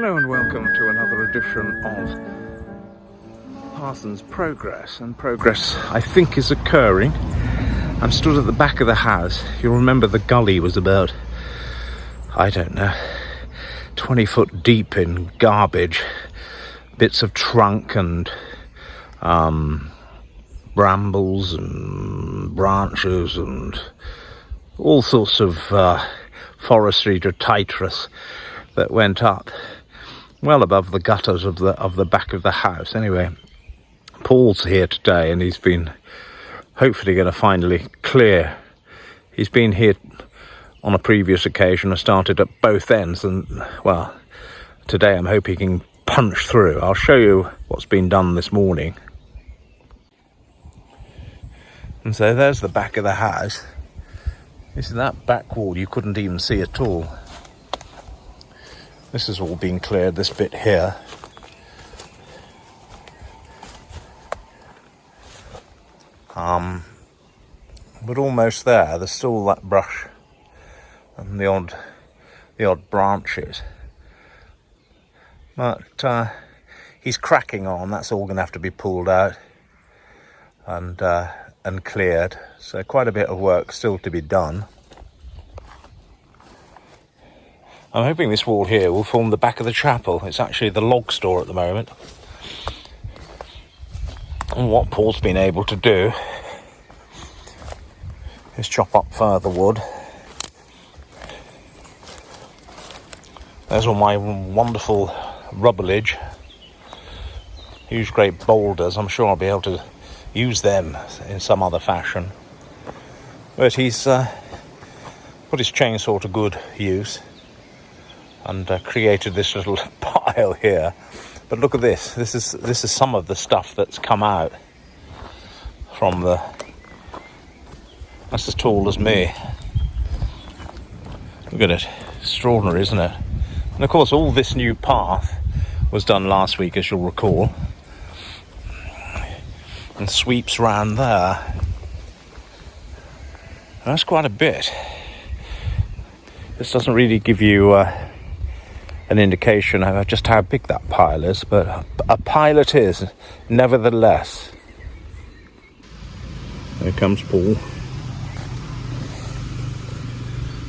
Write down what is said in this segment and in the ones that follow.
Hello and welcome to another edition of Parson's Progress. And progress, I think, is occurring. I'm stood at the back of the house. You'll remember the gully was about, I don't know, 20 foot deep in garbage, bits of trunk and brambles and branches and all sorts of forestry detritus that went up well above the gutters of the back of the house. Anyway, Paul's here today and he's been hopefully going to finally clear. He's been here on a previous occasion and started at both ends, and well, today I'm hoping he can punch through. I'll show you what's been done this morning. And so there's the back of the house. This is that back wall you couldn't even see at all. This has all been cleared, this bit here. But almost there. There's still that brush and the odd branches. But he's cracking on. That's all going to have to be pulled out and cleared. So quite a bit of work still to be done. I'm hoping this wall here will form the back of the chapel. It's actually the log store at the moment. And what Paul's been able to do is chop up further wood. There's all my wonderful rubberage. Huge great boulders. I'm sure I'll be able to use them in some other fashion. But he's put his chainsaw to good use and created this little pile here. But look at this. This is some of the stuff that's come out from the... That's as tall as me. Look at it. Extraordinary, isn't it? And of course, all this new path was done last week, as you'll recall, and sweeps round there. That's quite a bit. This doesn't really give you an indication of just how big that pile is, but a pile it is, nevertheless. There comes Paul,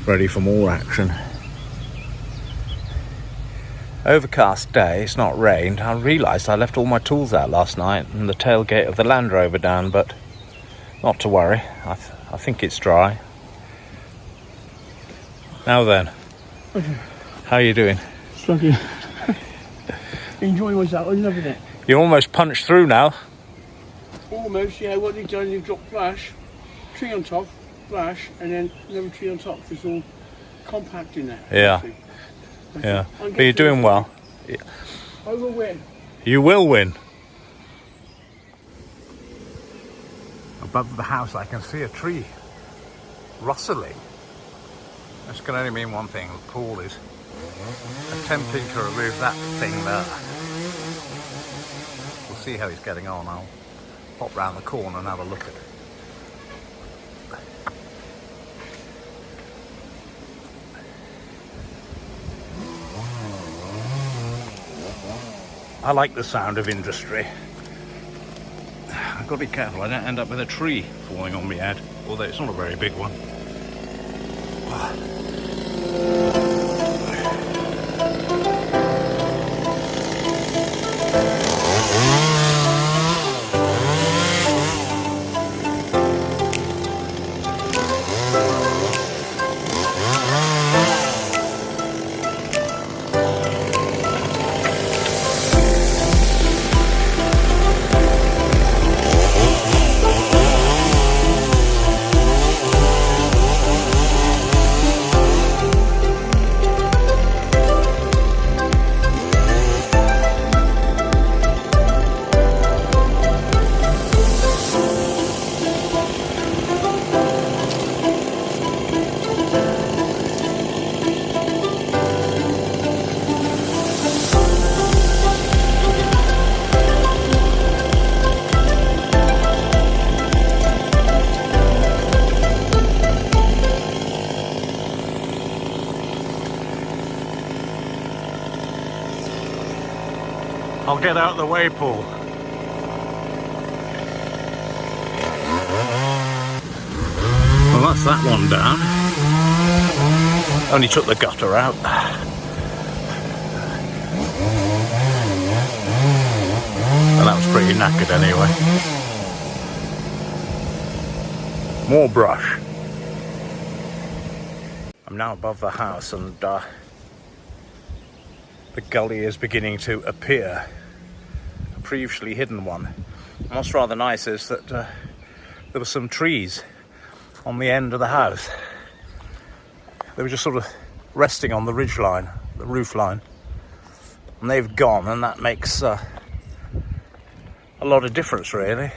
ready for more action. Overcast day, it's not rained. I realised I left all my tools out last night and the tailgate of the Land Rover down, but not to worry, I think it's dry. Now then, how are you doing? Struggling. Enjoying myself, I'm loving it. You almost punched through now. Almost, yeah. What they've done, they've dropped flash, tree on top, flash, and then another tree on top. It's all compact in there. Yeah. Yeah. But you're doing well. I will win. You will win. Above the house I can see a tree rustling. This can only mean one thing. Paul is attempting to remove that thing there. We'll see how he's getting on. I'll pop round the corner and have a look at it. I like the sound of industry. I've got to be careful I don't end up with a tree falling on my head, although it's not a very big one. get out of the way, Paul. Well, that's that one down. Only took the gutter out. And that was pretty knackered anyway. More brush. I'm now above the house and the gully is beginning to appear. A previously hidden one. And what's rather nice is that there were some trees on the end of the house. They were just sort of resting on the ridge line, the roof line. And they've gone, and that makes a lot of difference, really.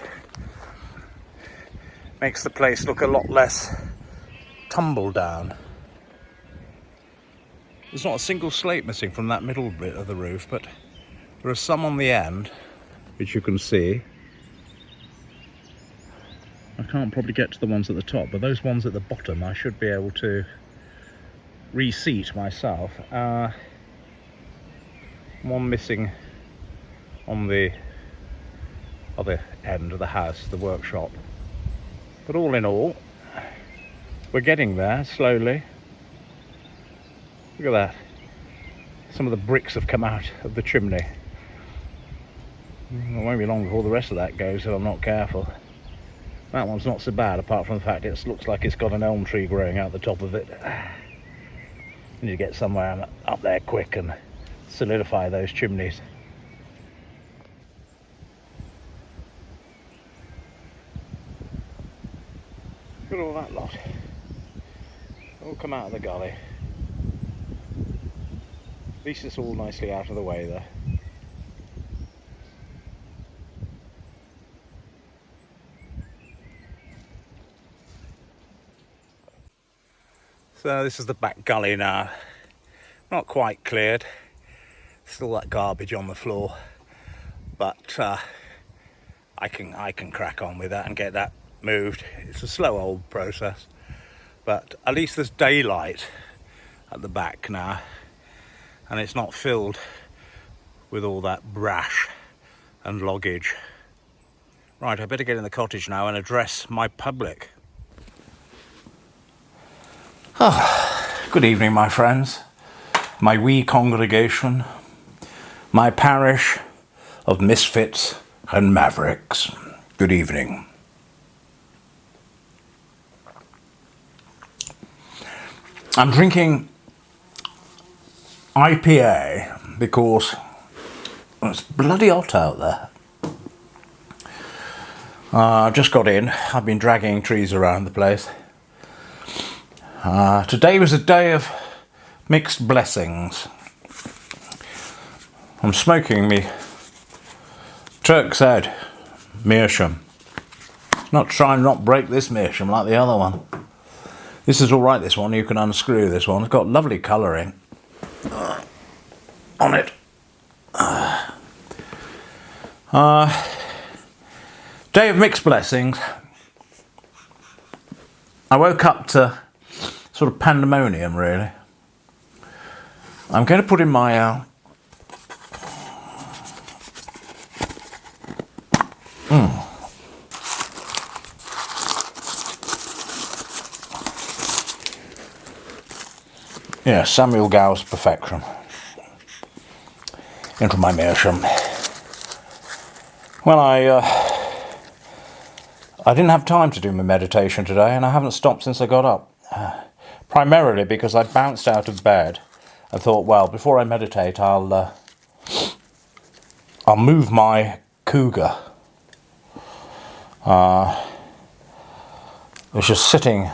Makes the place look a lot less tumble down. There's not a single slate missing from that middle bit of the roof, but there are some on the end, which you can see. I can't probably get to the ones at the top, but those ones at the bottom I should be able to reseat myself. One missing on the other end of the house, the workshop. But all in all, we're getting there slowly. Look at that. Some of the bricks have come out of the chimney. It won't be long before the rest of that goes if I'm not careful. That one's not so bad, apart from the fact it looks like it's got an elm tree growing out the top of it. I need to get somewhere up there quick and solidify those chimneys. Look at all that lot. All come out of the gully. At least it's all nicely out of the way there. So this is the back gully now. Not quite cleared. Still that garbage on the floor. But I can crack on with that and get that moved. It's a slow old process. But at least there's daylight at the back now. And it's not filled with all that brash and loggage. Right, I better get in the cottage now and address my public. Good evening, my friends, my wee congregation, my parish of misfits and mavericks. Good evening. I'm drinking IPA because it's bloody hot out there. I've just got in. I've been dragging trees around the place. Today was a day of mixed blessings. I'm smoking me Turk's Head meerschaum. Not try and not break this meerschaum like the other one. This is alright, this one. You can unscrew this one. It's got lovely colouring on it. Day of mixed blessings. I woke up to sort of pandemonium, really. I'm going to put in my Samuel Gow's Perfection into my meerschaum. Well, I didn't have time to do my meditation today, and I haven't stopped since I got up. Primarily because I bounced out of bed and thought, well, before I meditate, I'll move my cougar. It's just sitting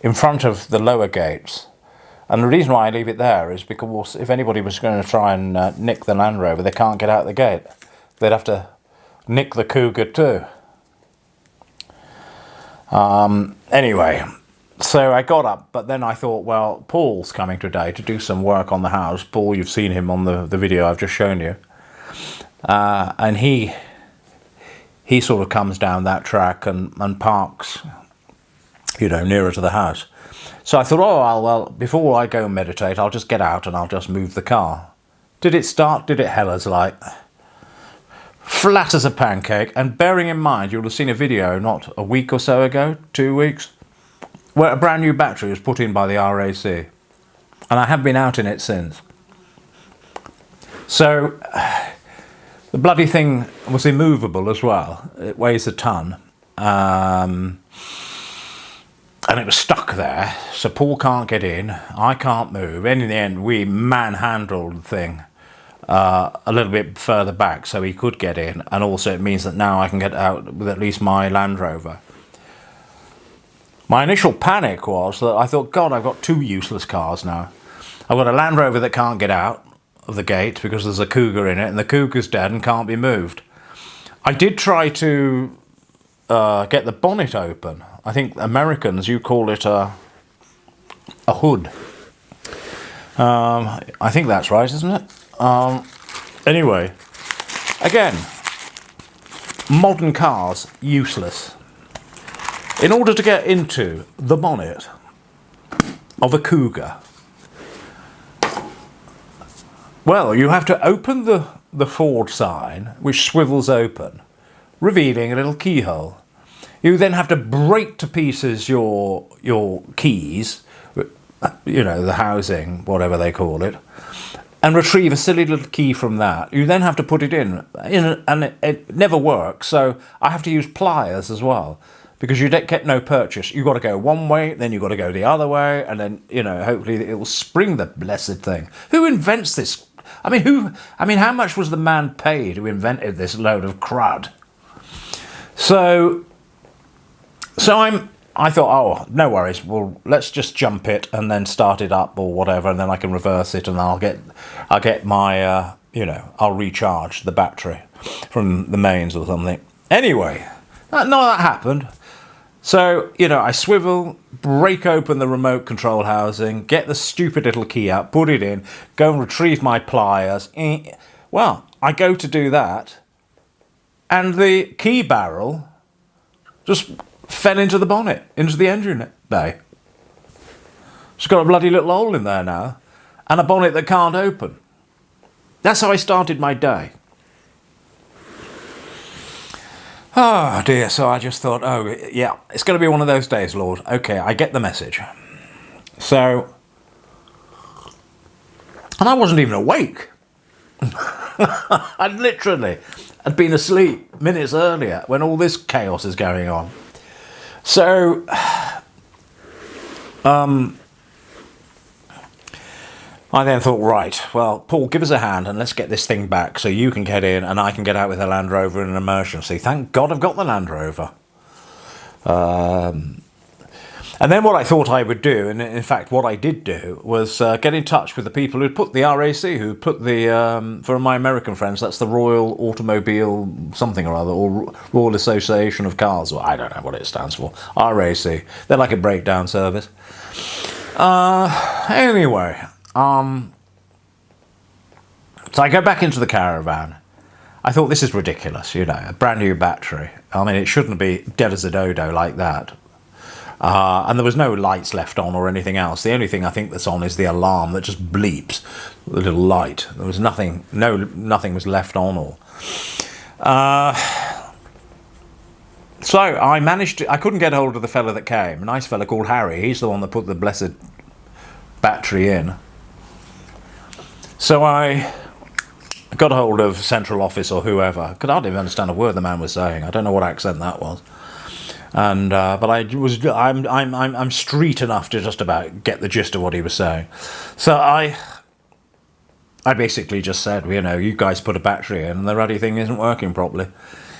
in front of the lower gates. And the reason why I leave it there is because if anybody was going to try and nick the Land Rover, they can't get out the gate. They'd have to nick the cougar too. Anyway, so I got up, but then I thought, well, Paul's coming today to do some work on the house. Paul, you've seen him on the video I've just shown you. And he sort of comes down that track and parks, nearer to the house. So I thought, well, before I go and meditate, I'll just get out and I'll just move the car. Did it start? Did it hell us like? flat as a pancake. And bearing in mind, you'll have seen a video not a week or so ago, 2 weeks, where a brand new battery was put in by the RAC. And I have been out in it since. So the bloody thing was immovable as well. It weighs a ton. And it was stuck there, so Paul can't get in, I can't move. And in the end, we manhandled the thing a little bit further back so he could get in, and also it means that now I can get out with at least my Land Rover. My initial panic was that I thought, God, I've got 2 useless cars now. I've got a Land Rover that can't get out of the gate because there's a cougar in it, and the cougar's dead and can't be moved. I did try to get the bonnet open. I think Americans, you call it a hood. I think that's right, isn't it? Anyway, again, modern cars, useless. In order to get into the bonnet of a cougar, well, you have to open the Ford sign, which swivels open, revealing a little keyhole. You then have to break to pieces your keys, you know, the housing, whatever they call it, and retrieve a silly little key from that. You then have to put it in and it never works, so I have to use pliers as well, because you don't get no purchase. You've got to go one way, then you've got to go the other way, and then, you know, hopefully it will spring the blessed thing. Who invents this? I mean, how much was the man paid who invented this load of crud? So I thought, oh, no worries. Well, let's just jump it and then start it up or whatever, and then I can reverse it, and I'll get my, you know, I'll recharge the battery from the mains or something. Anyway, none of that happened. So, you know, I swivel, break open the remote control housing, get the stupid little key out, put it in, go and retrieve my pliers. Well, I go to do that, and the key barrel just fell into the bonnet, into the engine bay. It's got a bloody little hole in there now, and a bonnet that can't open. That's how I started my day. Oh dear, so I just thought, oh yeah, it's going to be one of those days, Lord. Okay, I get the message. So, and I wasn't even awake. I literally had been asleep minutes earlier when all this chaos is going on. So, I then thought, right, well, Paul, give us a hand and let's get this thing back so you can get in and I can get out with the Land Rover in an emergency. Thank God I've got the Land Rover. And then what I thought I would do, and in fact what I did do, was get in touch with the people who put the RAC, who put the, for my American friends, that's the Royal Automobile something or other, or Royal Association of Cars, or I don't know what it stands for, RAC. They're like a breakdown service. Anyway, so I go back into the caravan. I thought, this is ridiculous, you know, a brand new battery. I mean, it shouldn't be dead as a dodo like that. And there was no lights left on or anything else. The only thing I think that's on is the alarm that just bleeps, the little light. There was nothing, nothing was left on or. So I managed to, I couldn't get hold of the fella that came, a nice fella called Harry. He's the one that put the blessed battery in. So I got a hold of central office or whoever. I could hardly even understand a word the man was saying. I don't know what accent that was. And but I'm street enough to just about get the gist of what he was saying. So I basically just said, you know, you guys put a battery in and the ruddy thing isn't working properly.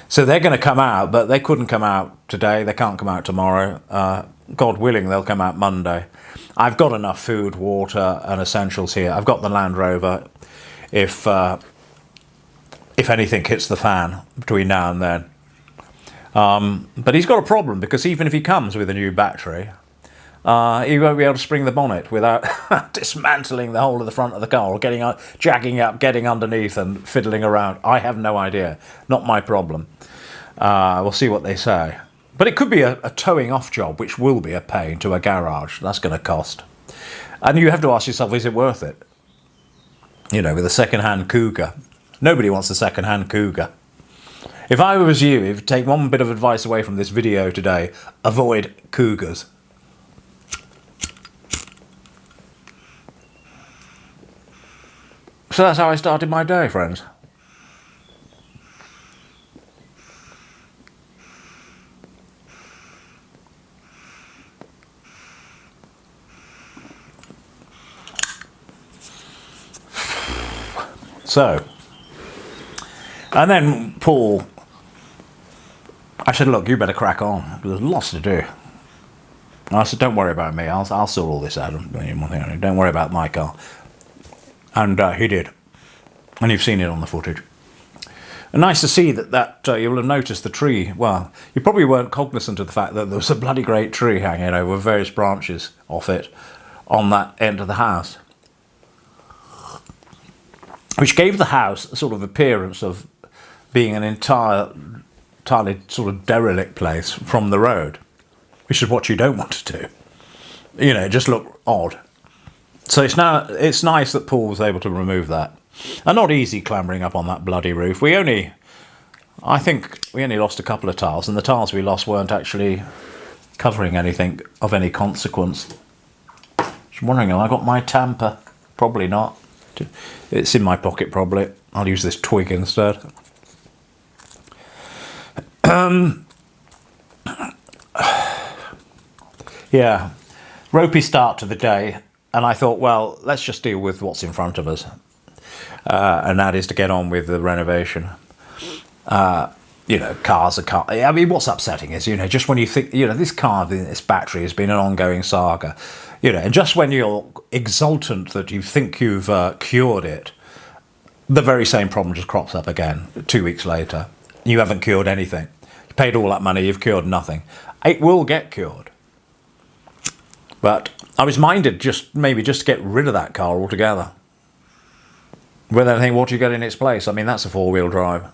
So they're going to come out, but they couldn't come out today. They can't come out tomorrow. God willing, they'll come out Monday. I've got enough food, water and essentials here. I've got the Land Rover if anything hits the fan between now and then. But he's got a problem, because even if he comes with a new battery, he won't be able to spring the bonnet without dismantling the whole of the front of the car, or jagging up, getting underneath and fiddling around. I have no idea. Not my problem. We'll see what they say. But it could be a towing off job, which will be a pain to a garage. That's going to cost. And you have to ask yourself, is it worth it? You know, with a second-hand Cougar. Nobody wants a second-hand Cougar. If I was you, if you take one bit of advice away from this video today, avoid cougars. So that's how I started my day, friends. So, and then Paul, I said, look, you better crack on. There's lots to do. And I said, don't worry about me. I'll sort all this out. Don't worry about my car. And he did. And you've seen it on the footage. And nice to see that you'll have noticed the tree. Well, you probably weren't cognizant of the fact that there was a bloody great tree hanging over various branches off it on that end of the house, which gave the house a sort of appearance of being an entirely sort of derelict place from the road, which is what you don't want to do. You know, it just looked odd. So it's nice that Paul was able to remove that. And not easy clambering up on that bloody roof. I think we only lost a couple of tiles, and the tiles we lost weren't actually covering anything of any consequence. Just wondering, have I got my tamper? Probably not. It's in my pocket, probably. I'll use this twig instead. Yeah, ropey start to the day, and I thought, well, let's just deal with what's in front of us, and that is to get on with the renovation. You know, cars are car. I mean, what's upsetting is, you know, just when you think, you know, this car, this battery has been an ongoing saga, you know, and just when you're exultant that you think you've cured it, the very same problem just crops up again 2 weeks later. You haven't cured anything. You paid all that money, you've cured nothing. It will get cured. But I was minded maybe just to get rid of that car altogether. With anything, what do you get in its place? I mean, that's a four-wheel drive.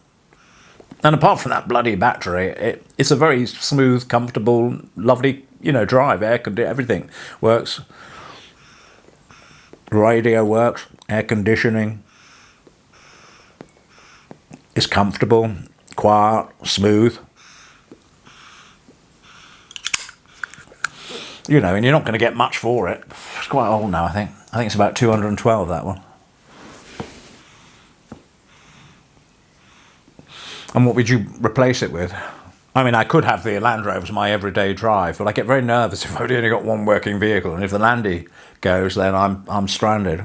And apart from that bloody battery, it's a very smooth, comfortable, lovely, you know, drive. Air conditioning, everything works. Radio works, air conditioning. It's comfortable, quiet, smooth. You know, and you're not going to get much for it. It's quite old now, I think. I think it's about 212, that one. And what would you replace it with? I mean, I could have the Land Rover as my everyday drive, but I get very nervous if I've only got one working vehicle, and if the Landy goes, then I'm stranded.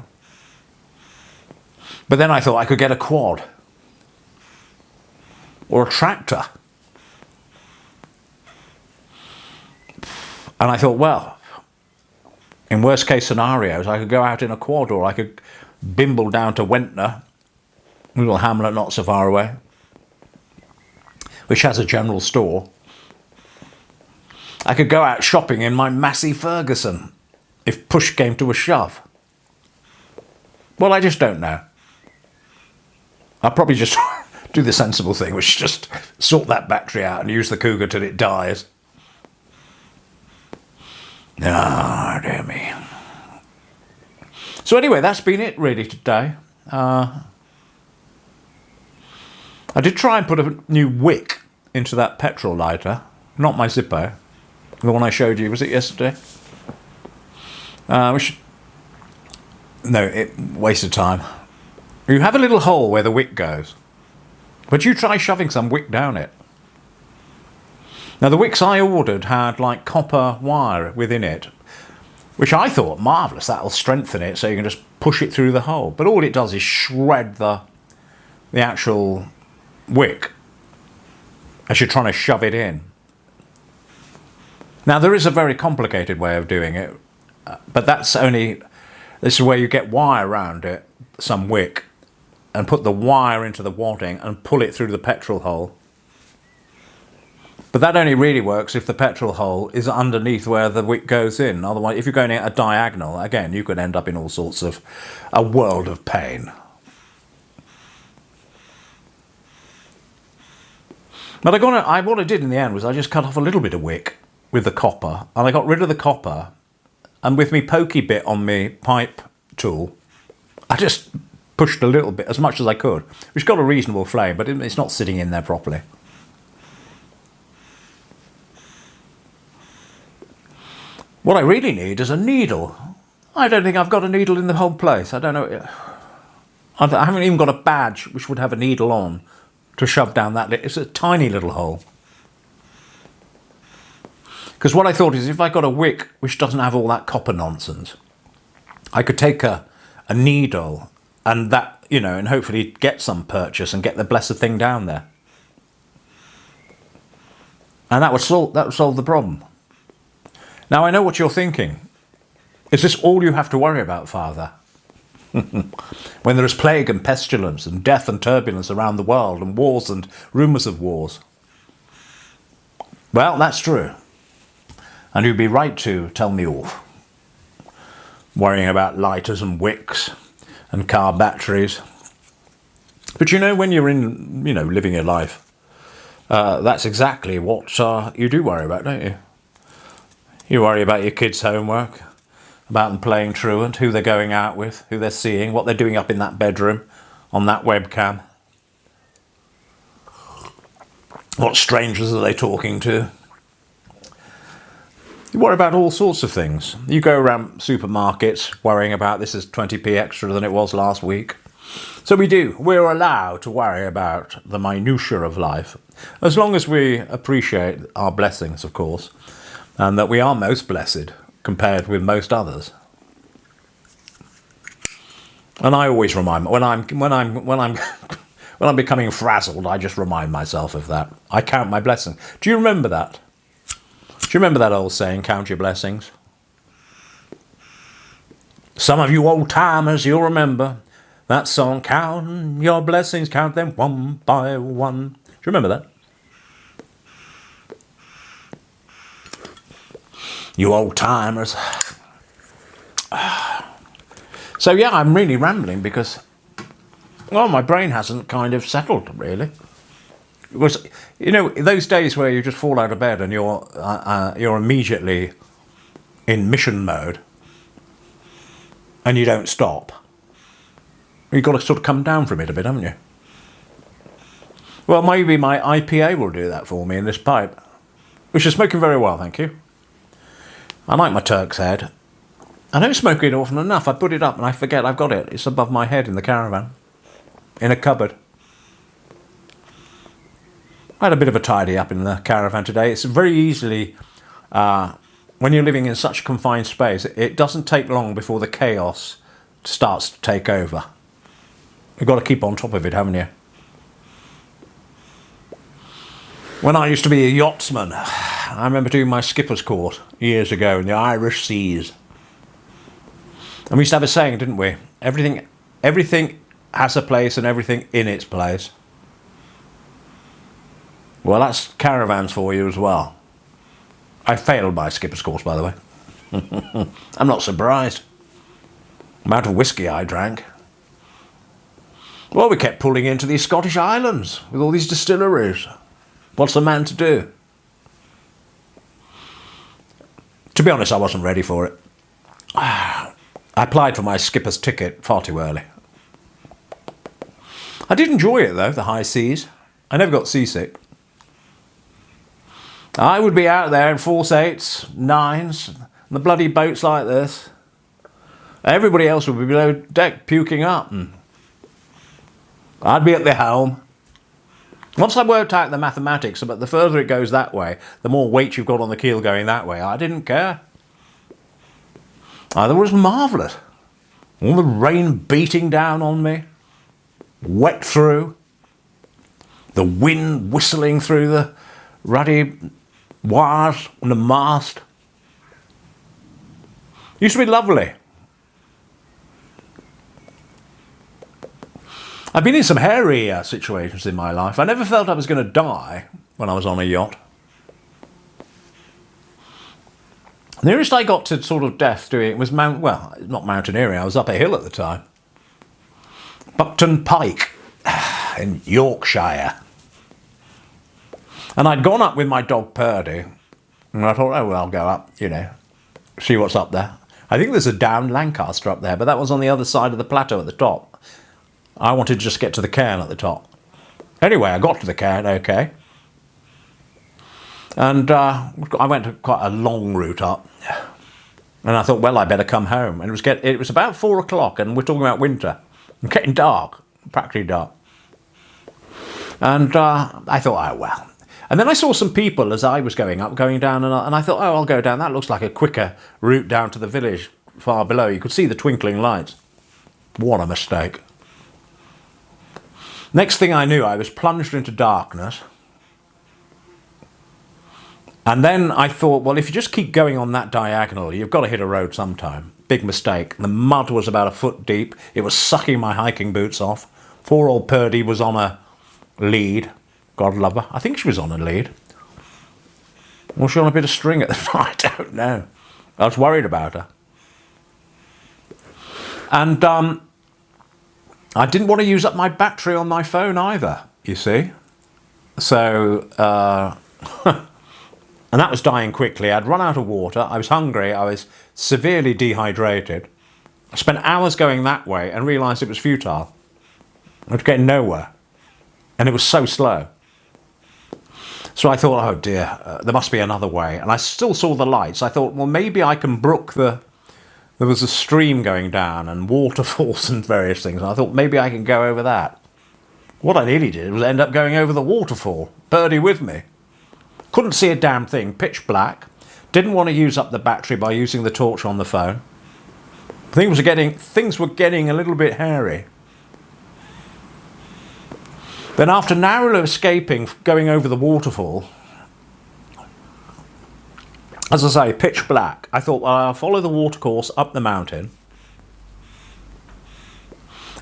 But then I thought I could get a quad or a tractor. And I thought, well, in worst case scenarios, I could go out in a quad, or I could bimble down to Wentner, a little hamlet not so far away, which has a general store. I could go out shopping in my Massey Ferguson if push came to a shove. Well, I just don't know. I'll probably just do the sensible thing, which is just sort that battery out and use the Cougar till it dies. Ah, dear me. So anyway, that's been it really today. I did try and put a new wick into that petrol lighter, not my Zippo, the one I showed you, was it yesterday? No, it wasted time. You have a little hole where the wick goes, but you try shoving some wick down it. Now the wicks I ordered had like copper wire within it, which I thought, marvellous, that'll strengthen it so you can just push it through the hole. But all it does is shred the actual wick as you're trying to shove it in. Now there is a very complicated way of doing it, but this is where you get wire around it, some wick, and put the wire into the wadding and pull it through the petrol hole. But that only really works if the petrol hole is underneath where the wick goes in. Otherwise, if you're going at a diagonal, again, you could end up in all sorts of a world of pain. But what I did in the end was I just cut off a little bit of wick with the copper, and I got rid of the copper, and with me pokey bit on my pipe tool, I just pushed a little bit, as much as I could, which got a reasonable flame, but it's not sitting in there properly. What I really need is a needle. I don't think I've got a needle in the whole place. I don't know. I haven't even got a badge which would have a needle on to shove down that. It's a tiny little hole. Because what I thought is if I got a wick which doesn't have all that copper nonsense, I could take a needle and that, you know, and hopefully get some purchase and get the blessed thing down there. And that would solve the problem. Now I know what you're thinking. Is this all you have to worry about, Father? When there is plague and pestilence and death and turbulence around the world and wars and rumours of wars. Well, that's true. And you'd be right to tell me off. Worrying about lighters and wicks and car batteries. But you know, when you're living your life, that's exactly what you do worry about, don't you? You worry about your kids' homework, about them playing truant, who they're going out with, who they're seeing, what they're doing up in that bedroom, on that webcam. What strangers are they talking to? You worry about all sorts of things. You go around supermarkets worrying about this is 20p extra than it was last week. So we do. We're allowed to worry about the minutiae of life, as long as we appreciate our blessings, of course, and that we are most blessed compared with most others. And I always remind when I'm becoming frazzled, I just remind myself of that. I count my blessings. Do you remember that? Do you remember that old saying, count your blessings? Some of you old timers, you'll remember that song, count your blessings, count them one by one. Do you remember that? You old timers. So yeah, I'm really rambling because, well, my brain hasn't kind of settled really. It was, you know, those days where you just fall out of bed and you're immediately in mission mode and you don't stop. You've got to sort of come down from it a bit, haven't you? Well, maybe my IPA will do that for me in this pipe, which is smoking very well, thank you. I like my Turk's Head. I don't smoke it often enough. I put it up and I forget I've got it. It's above my head in the caravan, in a cupboard. I had a bit of a tidy up in the caravan today. It's very easily, when you're living in such a confined space, it doesn't take long before the chaos starts to take over. You've got to keep on top of it, haven't you? When I used to be a yachtsman, I remember doing my skipper's course years ago in the Irish seas. And we used to have a saying, didn't we? Everything has a place and everything in its place. Well, that's caravans for you as well. I failed my skipper's course, by the way. I'm not surprised. The amount of whiskey I drank. Well, we kept pulling into these Scottish islands with all these distilleries. What's a man to do? To be honest, I wasn't ready for it. I applied for my skipper's ticket far too early. I did enjoy it, though, the high seas. I never got seasick. I would be out there in force 8s, 9s, and the bloody boats like this. Everybody else would be below deck puking up, and I'd be at the helm. Once I worked out the mathematics, but the further it goes that way, the more weight you've got on the keel going that way, I didn't care. It was marvellous. All the rain beating down on me, wet through, the wind whistling through the ruddy wires on the mast. Used to be lovely. I've been in some hairy situations in my life. I never felt I was going to die when I was on a yacht. The nearest I got to sort of death doing it was not mountaineering, I was up a hill at the time. Buckden Pike in Yorkshire. And I'd gone up with my dog Purdy, and I thought, oh, well, I'll go up, see what's up there. I think there's a downed Lancaster up there, but that was on the other side of the plateau at the top. I wanted to just get to the cairn at the top. Anyway, I got to the cairn, okay. And I went quite a long route up. And I thought, well, I better come home. And it was about 4 o'clock, and we're talking about winter. It's getting dark, practically dark. And I thought, oh, well. And then I saw some people as I was going down, and I thought, oh, I'll go down. That looks like a quicker route down to the village far below. You could see the twinkling lights. What a mistake. Next thing I knew, I was plunged into darkness. And then I thought, well, if you just keep going on that diagonal, you've got to hit a road sometime. Big mistake. The mud was about a foot deep. It was sucking my hiking boots off. Poor old Purdy was on a lead. God love her. I think she was on a lead. Was she on a bit of string at the time? I don't know. I was worried about her. And I didn't want to use up my battery on my phone either, you see. So... And that was dying quickly. I'd run out of water. I was hungry. I was severely dehydrated. I spent hours going that way and realised it was futile. I was getting nowhere. And it was so slow. So I thought, oh dear, there must be another way. And I still saw the lights. I thought, well, maybe I can brook the... There was a stream going down and waterfalls and various things. And I thought, maybe I can go over that. What I nearly did was end up going over the waterfall. Purdy with me. Couldn't see a damn thing, pitch black. Didn't want to use up the battery by using the torch on the phone. Things were getting a little bit hairy. Then after narrowly escaping, going over the waterfall, as I say, pitch black, I thought, well, I'll follow the watercourse up the mountain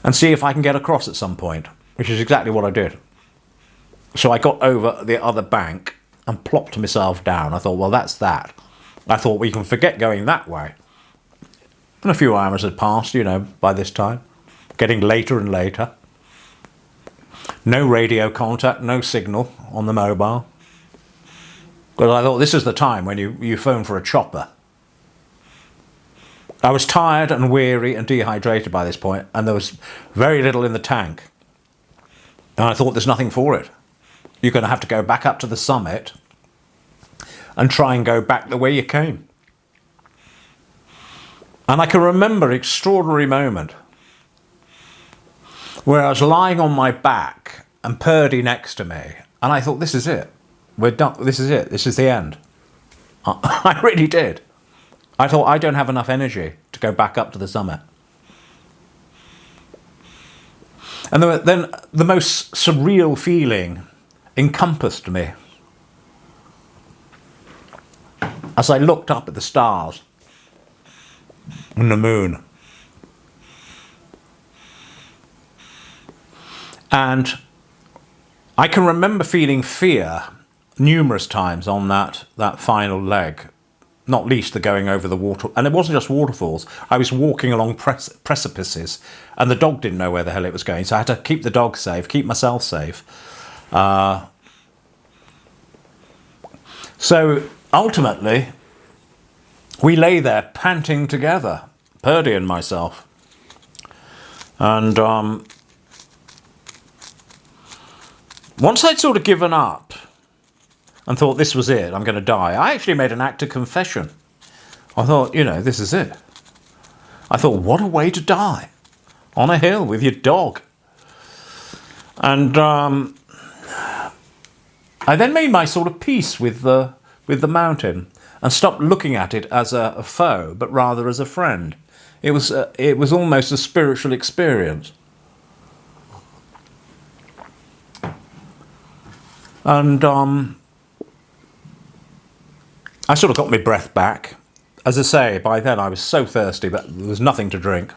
and see if I can get across at some point, which is exactly what I did. So I got over the other bank and plopped myself down. I thought, well, that's that. I thought, we can forget going that way. And a few hours had passed, you know, by this time. Getting later and later. No radio contact, no signal on the mobile. Because I thought, this is the time when you phone for a chopper. I was tired and weary and dehydrated by this point, and there was very little in the tank. And I thought, there's nothing for it. You're going to have to go back up to the summit and try and go back the way you came. And I can remember an extraordinary moment where I was lying on my back and Purdy next to me, and I thought, this is it. We're done. This is it. This is the end. I really did. I thought, I don't have enough energy to go back up to the summit. And then the most surreal feeling encompassed me as I looked up at the stars and the moon. And I can remember feeling fear numerous times on that final leg, not least the going over the water. And it wasn't just waterfalls. I was walking along precipices, and the dog didn't know where the hell it was going. So I had to keep the dog safe, keep myself safe. So ultimately, we lay there panting together, Purdy and myself. And once I'd sort of given up and thought this was it, I'm going to die, I actually made an act of confession. I thought, you know, this is it. I thought, what a way to die. On a hill with your dog. And I then made my sort of peace with the mountain and stopped looking at it as a foe, but rather as a friend. It was almost a spiritual experience. And I sort of got my breath back. As I say, by then I was so thirsty, but there was nothing to drink.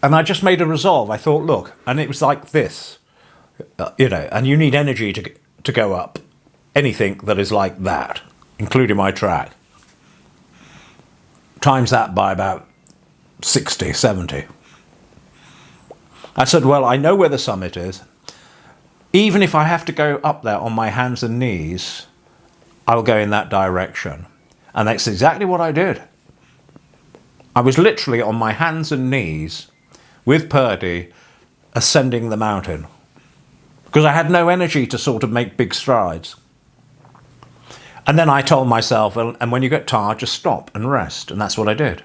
And I just made a resolve. I thought, look, and it was like this, you know, and you need energy to go up anything that is like that, including my track. Times that by about 60, 70. I said, well, I know where the summit is. Even if I have to go up there on my hands and knees, I'll go in that direction. And that's exactly what I did. I was literally on my hands and knees with Purdy ascending the mountain. because I had no energy to sort of make big strides. And then I told myself, well, and when you get tired, just stop and rest. And that's what I did.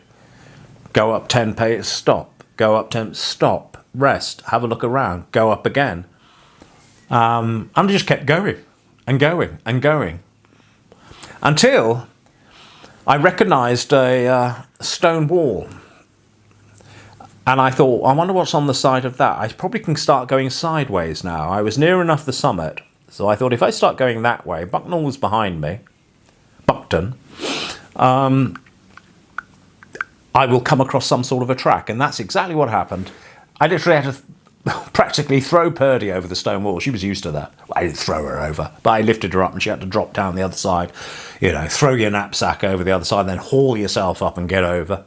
Go up 10 pace, stop. Go up 10, stop, rest, have a look around, go up again. And I just kept going and going and going until I recognised a stone wall. And I thought, I wonder what's on the side of that. I probably can start going sideways now. I was near enough the summit. So I thought if I start going that way, Buckden was behind me, Buckden, I will come across some sort of a track. And that's exactly what happened. I literally had to practically throw Purdy over the stone wall. She was used to that. I didn't throw her over, but I lifted her up and she had to drop down the other side. You know, throw your knapsack over the other side, then haul yourself up and get over.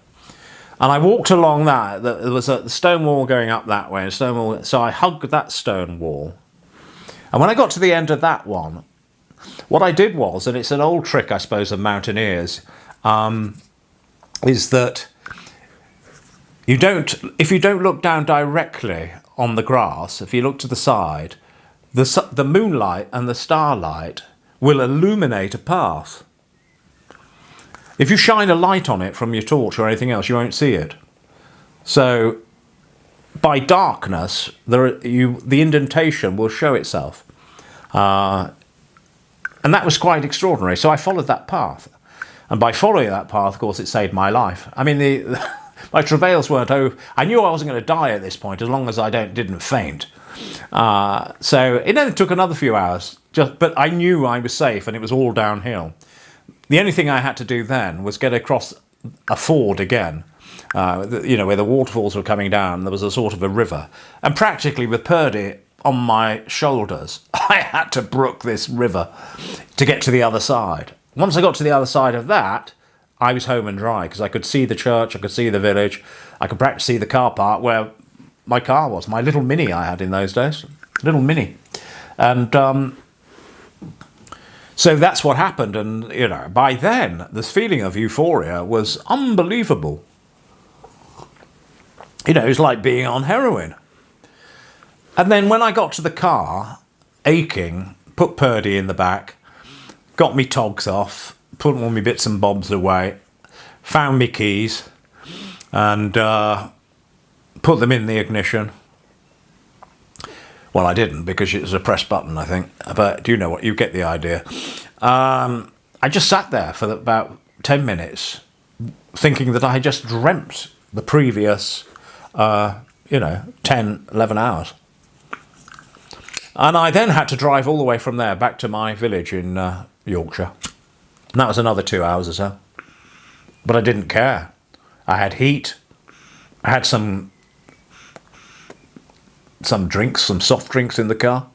And I walked along that. There was a stone wall going up that way, a stone wall. So I hugged that stone wall. And when I got to the end of that one, what I did was, and it's an old trick, I suppose, of mountaineers, is that if you don't look down directly on the grass, if you look to the side, the moonlight and the starlight will illuminate a path. If you shine a light on it from your torch or anything else, you won't see it. So by darkness, the indentation will show itself. And that was quite extraordinary. So I followed that path. And by following that path, of course, it saved my life. I mean, my travails weren't over. I knew I wasn't going to die at this point as long as I didn't faint. So it only took another few hours. But I knew I was safe and it was all downhill. The only thing I had to do then was get across a ford again, where the waterfalls were coming down. There was a sort of a river. And practically with Purdy on my shoulders, I had to brook this river to get to the other side. Once I got to the other side of that, I was home and dry because I could see the church, I could see the village, I could practically see the car park where my car was, my little Mini I had in those days. Little Mini. And so that's what happened. And, by then, this feeling of euphoria was unbelievable. It was like being on heroin. And then when I got to the car, aching, put Purdy in the back, got me togs off, put all my bits and bobs away, found me keys, and put them in the ignition. Well, I didn't because it was a press button, I think. But do you know what? You get the idea. I just sat there for about 10 minutes thinking that I had just dreamt the previous, 10, 11 hours. And I then had to drive all the way from there back to my village in Yorkshire. And that was another 2 hours or so. But I didn't care. I had heat. I had some drinks, some soft drinks in the car.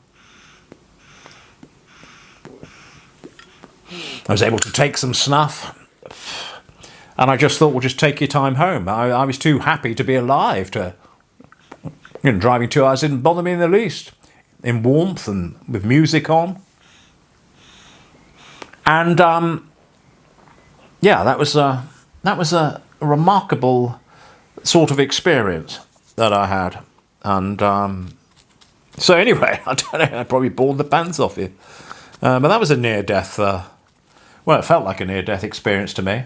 I was able to take some snuff. And I just thought, well, just take your time home. I was too happy to be alive. Driving 2 hours didn't bother me in the least. In warmth and with music on. And that was a remarkable sort of experience that I had. And so anyway, I don't know, I probably bored the pants off you. But that was a near-death, it felt like a near-death experience to me.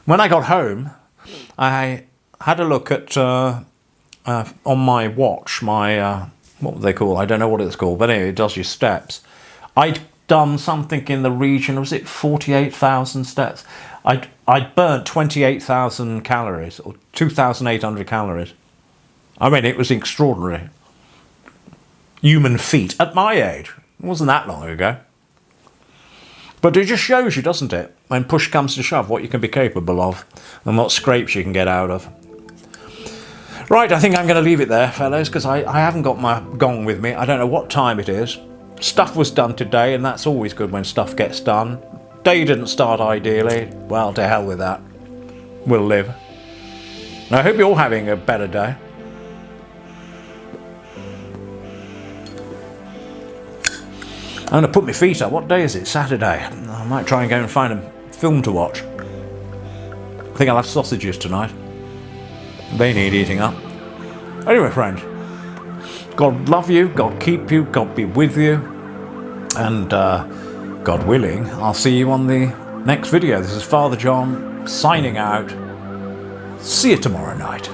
When I got home, I had a look at, on my watch, what were they called? I don't know what it's called, but anyway, it does your steps. I'd done something in the region, was it 48,000 steps? I'd burnt 28,000 calories, or 2,800 calories. I mean, it was extraordinary. Human feat at my age. It wasn't that long ago. But it just shows you, doesn't it, when push comes to shove, what you can be capable of and what scrapes you can get out of. Right, I think I'm going to leave it there, fellows, because I haven't got my gong with me. I don't know what time it is. Stuff was done today, and that's always good when stuff gets done. Day didn't start ideally. Well, to hell with that. We'll live. I hope you're all having a better day. I'm going to put my feet up. What day is it? Saturday. I might try and go and find a film to watch. I think I'll have sausages tonight. They need eating up. Anyway, friends, God love you, God keep you, God be with you, and God willing, I'll see you on the next video. This is Father John signing out. See you tomorrow night.